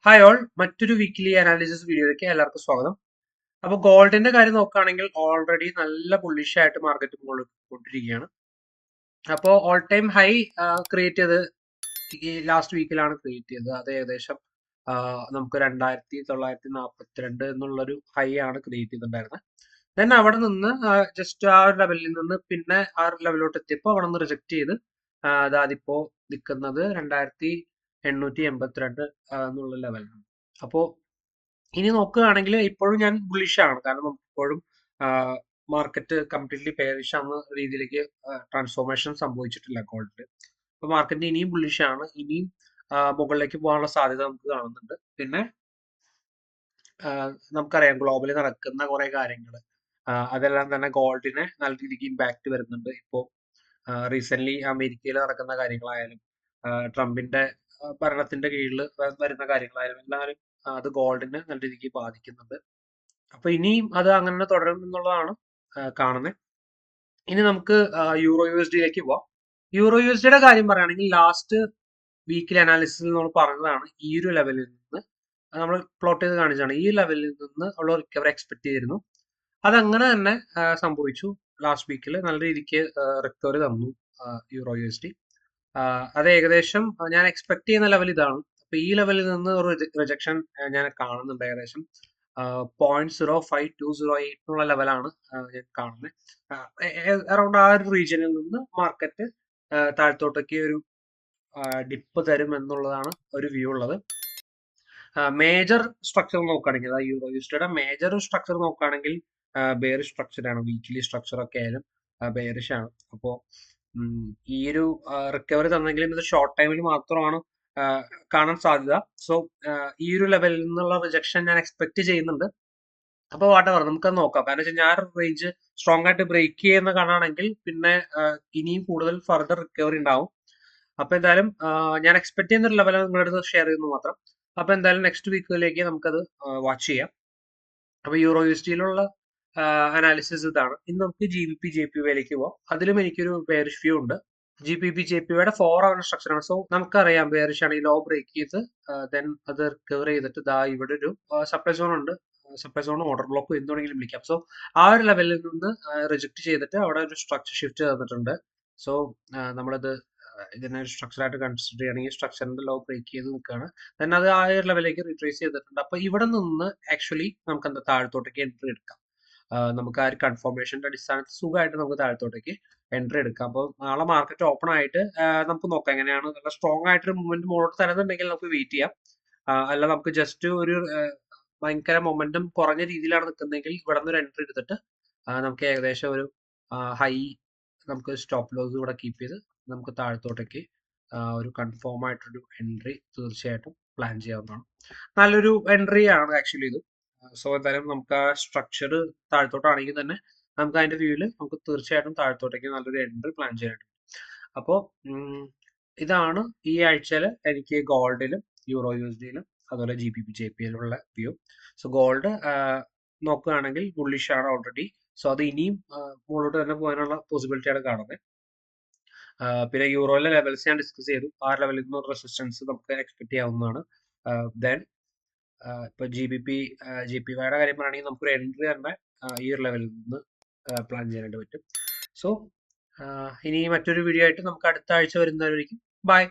Hi all, മറ്റൊരു weekly analysis വീഡിയോയിലേക്ക് എല്ലാവർക്കും സ്വാഗതം. അപ്പോൾ ഗോൾഡിന്റെ കാര്യം നോക്കുകയാണെങ്കിൽ ഓൾറെഡി നല്ല ബുള്ളിഷ് ആയിട്ട് മാർക്കറ്റ് മുകളിൽ കൊണ്ടിരിക്കുകയാണ്. അപ്പോൾ ഓൾ ടൈം ഹൈ ക്രിയേറ്റ് ചെയ്ത് ഈ ലാസ്റ്റ് വീക്കിലാണ് ക്രിയേറ്റ് ചെയ്തത്. അത് ഏകദേശം നമുക്ക് 2942 എന്നുള്ളൊരു ഹൈ ആണ് ക്രിയേറ്റ് ചെയ്തിട്ടുണ്ടായിരുന്നത്. ദെൻ അവിടെ നിന്ന് ജസ്റ്റ് ആ ഒരു ലെവലിൽ നിന്ന് പിന്നെ ആ ഒരു ലെവലിലോട്ട് എത്തിയപ്പോൾ അവിടെ നിന്ന് റിജക്ട് ചെയ്ത് അതിപ്പോ നിൽക്കുന്നത് 2882 എന്നുള്ള ലെവലാണ്. അപ്പോൾ ഇനി നോക്കുകയാണെങ്കിൽ ഇപ്പോഴും ഞാൻ ബുള്ളിഷ് ആണ്. കാരണം നമുക്ക് ഇപ്പോഴും മാർക്കറ്റ് കംപ്ലീറ്റ്ലി പേരിഷ് എന്ന രീതിയിലേക്ക് ട്രാൻസ്ഫോർമേഷൻ സംഭവിച്ചിട്ടില്ല ഗോൾഡിൽ. അപ്പൊ മാർക്കറ്റ് ഇനിയും ബുള്ളിഷ് ആണ്. ഇനിയും മുകളിലേക്ക് പോകാനുള്ള സാധ്യത നമുക്ക് കാണുന്നുണ്ട്. പിന്നെ നമുക്കറിയാം ഗ്ലോബലി നടക്കുന്ന കുറെ കാര്യങ്ങൾ, അതെല്ലാം തന്നെ ഗോൾഡിനെ നല്ല രീതിക്ക് ഇമ്പാക്ട് വരുന്നുണ്ട്. ഇപ്പോൾ റീസെന്റ് അമേരിക്കയിൽ നടക്കുന്ന കാര്യങ്ങളായാലും ട്രംപിന്റെ ഭരണത്തിന്റെ കീഴിൽ വരുന്ന കാര്യങ്ങളായാലും എല്ലാവരും അത് ഗോൾഡിനെ നല്ല രീതിക്ക് ബാധിക്കുന്നുണ്ട്. അപ്പൊ ഇനിയും അത് അങ്ങനെ തുടരും എന്നുള്ളതാണ് കാണുന്നത്. ഇനി നമുക്ക് യൂറോ യു എസ് ഡിയിലേക്ക് പോവാം. യൂറോ യു എസ് ഡിയുടെ കാര്യം പറയുകയാണെങ്കിൽ ലാസ്റ്റ് വീക്കിലി അനാലിസിസിൽ നമ്മൾ പറഞ്ഞതാണ് ഈ ഒരു ലെവലിൽ നിന്ന് നമ്മൾ പ്ലോട്ട് ചെയ്ത് കാണിച്ചാണ് ഈ ലെവലിൽ നിന്ന് ഉള്ള റിക്കവറി എക്സ്പെക്ട് ചെയ്തിരുന്നു. അതങ്ങനെ തന്നെ സംഭവിച്ചു. ലാസ്റ്റ് വീക്കിൽ നല്ല രീതിക്ക് റിക്കവറി തന്നു യൂറോ യു എസ് ഡി. അത് ഏകദേശം ഞാൻ എക്സ്പെക്ട് ചെയ്യുന്ന ലെവൽ ഇതാണ്. അപ്പൊ ഈ ലെവലിൽ നിന്ന് ഒരു റിജക്ഷൻ ഞാൻ കാണുന്നുണ്ട്. ഏകദേശം 0.05208 എന്നുള്ള ലെവലാണ് ഞാൻ കാണുന്നത്. അറൗണ്ട് ആ ഒരു റീജിയനിൽ നിന്ന് മാർക്കറ്റ് താഴത്തോട്ടേക്ക് ഒരു ഡിപ്പ് തരും എന്നുള്ളതാണ് ഒരു വ്യൂ ഉള്ളത്. മേജർ സ്ട്രക്ചർ നോക്കുകയാണെങ്കിൽ യൂറോ യുഎസ്ഡിയുടെ മേജർ സ്ട്രക്ചർ നോക്കുകയാണെങ്കിൽ ബെയറിഷ് സ്ട്രക്ചറാണ്. വീക്കിലി സ്ട്രക്ചർ ഒക്കെ ആയാലും ബെയറിഷ് ആണ്. അപ്പോൾ ഈ ഒരു റിക്കവറി തന്നെങ്കിലും ഇത് ഷോർട്ട് ടൈമിൽ മാത്രമാണ് കാണാൻ സാധ്യത. സോ ഈ ഒരു ലെവലിൽ നിന്നുള്ള റിജക്ഷൻ ഞാൻ എക്സ്പെക്ട് ചെയ്യുന്നുണ്ട്. അപ്പൊ വാട്ടവർ നമുക്കത് നോക്കാം. കാരണം വെച്ചാൽ ഞാൻ റേഞ്ച് സ്ട്രോങ് ആയിട്ട് ബ്രേക്ക് ചെയ്യുന്ന കാണുകയാണെങ്കിൽ പിന്നെ ഇനിയും കൂടുതൽ ഫർദർ റിക്കവറി ഉണ്ടാവും. അപ്പൊ എന്തായാലും ഞാൻ എക്സ്പെക്ട് ചെയ്യുന്ന ഒരു ലെവൽ നിങ്ങളുടെ അടുത്ത് ഷെയർ ചെയ്യുന്നു മാത്രം. അപ്പൊ എന്തായാലും നെക്സ്റ്റ് വീക്കിലേക്ക് നമുക്കത് വാച്ച് ചെയ്യാം. അപ്പൊ യൂറോ യു എസ് ഡിയിലുള്ള അനാലിസിസ് ഇതാണ്. ഇന്ന് നമുക്ക് G B P J P വൈയിലേക്ക് പോവാം. അതിലും എനിക്കൊരു ബെയറിഷ് വ്യൂ ഉണ്ട്. G P P J P വൈയുടെ 4 അവർ സ്ട്രക്ചറാണ്. സോ നമുക്കറിയാം ബെയറിഷ് ആണ്. ഈ ലോ ബ്രേക്ക് ചെയ്ത് ദെൻ അത് റിക്കവർ ചെയ്തിട്ട് ഇവിടെ ഒരു സപ്ലൈ സോൺ ഉണ്ട്. സപ്ലൈ സോൺ ഓർഡർ ബ്ലോക്ക് എന്തുകൊണ്ടെങ്കിലും വിളിക്കാം. സോ ആ ഒരു ലെവലിൽ നിന്ന് റിജക്ട് ചെയ്തിട്ട് അവിടെ ഒരു സ്ട്രക്ചർ ഷിഫ്റ്റ് തന്നിട്ടുണ്ട്. സോ നമ്മളത് ഇതിനെ ഒരു സ്ട്രക്ചറായിട്ട് കൺസിഡർ ചെയ്യുകയാണെങ്കിൽ സ്ട്രക്ചറിന്റെ ലോ ബ്രേക്ക് ചെയ്ത് നിൽക്കുകയാണ്. ദെൻ അത് ആ ഒരു ലെവലിലേക്ക് റിട്രേസ് ചെയ്തിട്ടുണ്ട്. അപ്പൊ ഇവിടെ നിന്ന് ആക്ച്വലി നമുക്ക് എന്താ താഴത്തോട്ടേക്ക് എൻട്രി എടുക്കാം. നമുക്ക് ആ ഒരു കൺഫർമേഷന്റെ അടിസ്ഥാനത്തിൽ സുഖമായിട്ട് നമുക്ക് താഴത്തോട്ടേക്ക് എൻട്രി എടുക്കാം. അപ്പോൾ നാളെ മാർക്കറ്റ് ഓപ്പൺ ആയിട്ട് നമുക്ക് നോക്കാം എങ്ങനെയാണ്. നല്ല സ്ട്രോങ് ആയിട്ടൊരു മൂവ്മെന്റ് മുന്നോട്ട് തരുന്നുണ്ടെങ്കിൽ നമുക്ക് വെയിറ്റ് ചെയ്യാം. അല്ല നമുക്ക് ജസ്റ്റ് ഒരു ഭയങ്കര മൊമെന്റം കുറഞ്ഞ രീതിയിലാണ് നിൽക്കുന്നതെങ്കിൽ ഇവിടെ നിന്ന് ഒരു എൻട്രി എടുത്തിട്ട് നമുക്ക് ഏകദേശം ഒരു ഹൈ നമുക്ക് സ്റ്റോപ്പ് ലോസ് ഇവിടെ കീപ്പ് ചെയ്ത് നമുക്ക് താഴത്തോട്ടേക്ക് ഒരു കൺഫേം ആയിട്ടൊരു എൻട്രി തീർച്ചയായിട്ടും പ്ലാൻ ചെയ്യാവുന്നതാണ്. നല്ലൊരു എൻട്രി ആണ് ആക്ച്വലി ഇത്. സോ എന്തായാലും നമുക്ക് ആ സ്ട്രക്ചർ താഴത്തോട്ടാണെങ്കിൽ തന്നെ നമുക്ക് അതിന്റെ വ്യൂവിൽ നമുക്ക് തീർച്ചയായിട്ടും താഴത്തോട്ടേക്ക് നല്ലൊരു എൻട്രി പ്ലാൻ ചെയ്യാനുണ്ട്. അപ്പോൾ ഇതാണ് ഈ ആഴ്ചയിൽ എനിക്ക് ഗോൾഡിലും യൂറോ യു എസ് ഡിയിലും അതുപോലെ G P P J P യിലുള്ള വ്യൂ. സോ ഗോൾഡ് നോക്കുകയാണെങ്കിൽ ബുള്ളിഷ് ആണ് ഓൾറെഡി. സോ അത് ഇനിയും മുകളിലോട്ട് തന്നെ പോകാനുള്ള പോസിബിലിറ്റിയാണ് കാണുന്നത്. പിന്നെ യൂറോയിലെ ലെവൽസ് ഞാൻ ഡിസ്കസ് ചെയ്തു. ആ ലെവലിൽ നിന്ന് റെസിസ്റ്റൻസ് നമുക്ക് എക്സ്പെക്ട് ചെയ്യാവുന്നതാണ്. ദെൻ ഇപ്പൊ ജി പി വൈയുടെ കാര്യം പറയുകയാണെങ്കിൽ നമുക്കൊരു എൻട്രി തന്നെ ഈ ഒരു ലെവലിൽ നിന്ന് പ്ലാൻ ചെയ്യാനായിട്ട് പറ്റും. സോ ഇനി മറ്റൊരു വീഡിയോ ആയിട്ട് നമുക്ക് അടുത്ത ആഴ്ച വരുന്നതായിരിക്കും. ബൈ.